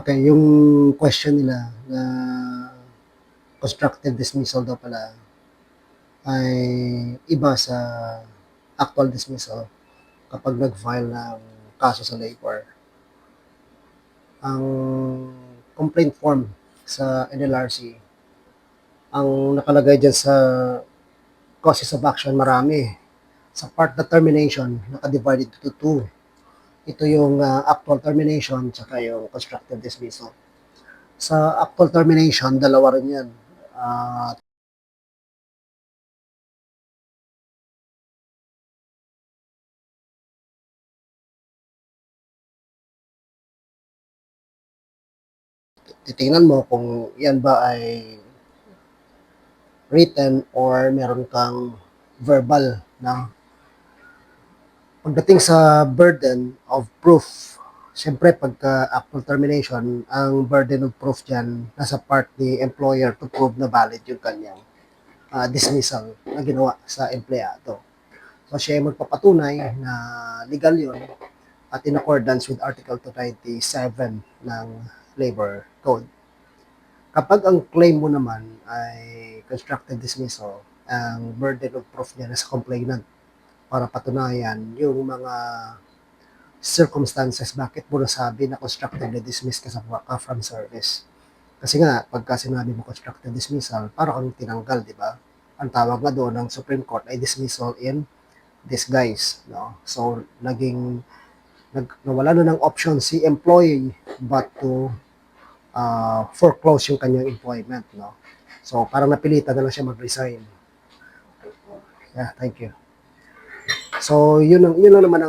Okay, yung question nila na constructive dismissal daw pala ay iba sa actual dismissal kapag nag-file ng kaso sa labor. Ang complaint form sa NLRC, ang nakalagay dyan sa causes of action marami. Sa part na termination, naka-divided into two. Ito yung actual termination tsaka yung constructive dismissal. Sa actual termination, dalawa rin yan. Titingnan mo kung yan ba ay written or meron kang verbal na. Pagdating sa burden of proof, siyempre pagka actual termination, ang burden of proof dyan nasa part ni employer to prove na valid yung kanyang dismissal na ginawa sa empleyado. So siya ay magpapatunay na legal yun at in accordance with Article 297 ng Labor Code. Kapag ang claim mo naman ay constructive dismissal, ang burden of proof niya sa complainant para patunayan yung mga circumstances bakit mo nasabi na constructively dismiss ka from service. Kasi nga, pagka sinabi mo constructive dismissal, parang kang tinanggal, di ba? Ang tawag nga doon ng Supreme Court ay dismissal in disguise. No? So, nawala na ng option si employee but to foreclose yung kanyang employment. No? So, parang napilitan na lang siya mag-resign. Yeah, thank you. So, yun lang naman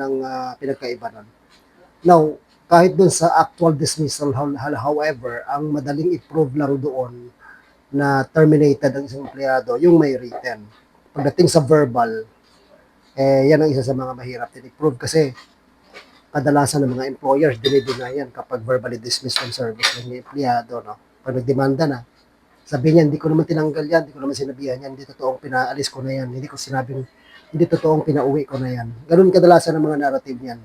ang pinagkaiba nun. Now, kahit dun sa actual dismissal, however, ang madaling i-prove lang doon na terminated ang isang empleyado, yung may written. Pagdating sa verbal, yan ang isa sa mga mahirap din i-prove kasi kadalasan ng mga employers dinideny yan kapag verbally dismissed from service ng empleyado. No? Pag nagdemanda na, sabi niya, hindi ko naman tinanggal yan, hindi ko naman sinabihan yan, hindi totoong pinaalis ko na yan, hindi ko sinabing, hindi totoong pinauwi ko na yan. Ganun kadalasan ng mga narrative yan.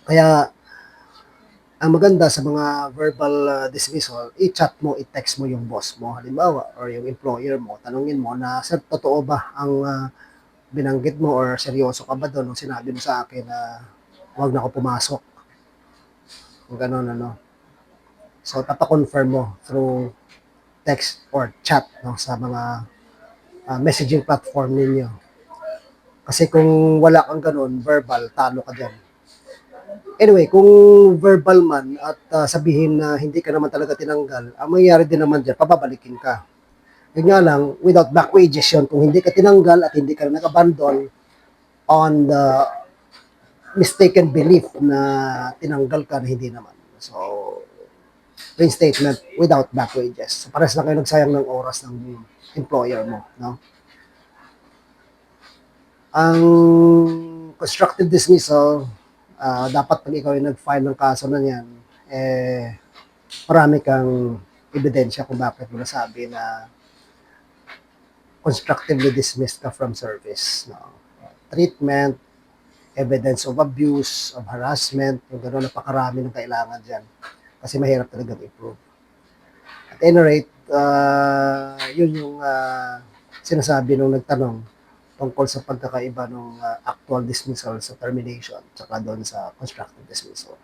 Kaya, ang maganda sa mga verbal dismissal, i-chat mo, i-text mo yung boss mo, halimbawa, or yung employer mo, tanungin mo na, sir, totoo ba ang binanggit mo or seryoso ka ba doon nung sinabi mo sa akin na huwag na ako pumasok. Kung gano'n, ano. So, papakonfirm mo through text or chat no, sa mga messaging platform ninyo. Kasi kung wala kang ganun, verbal, talo ka dyan. Anyway, kung verbal man at sabihin na hindi ka naman talaga tinanggal, ang mangyayari din naman dyan, pababalikin ka. Yun nga lang, without back wages yun, kung hindi ka tinanggal at hindi ka nag-abandon on the mistaken belief na tinanggal ka na hindi naman. So, reinstatement without back wages. So, pares na kayo nagsayang ng oras ng employer mo. No? Ang constructive dismissal, dapat pag ikaw ay nag-file ng kaso na yan, marami kang ebidensya kung bakit mo nasabi na constructively dismissed ka from service. No? Treatment, evidence of abuse, of harassment, yung gano'n, napakarami ng kailangan dyan. Kasi mahirap talaga i-prove. At any rate, yun yung sinasabi nung nagtanong tungkol sa pagkakaiba ng actual dismissal sa termination tsaka doon sa constructive dismissal.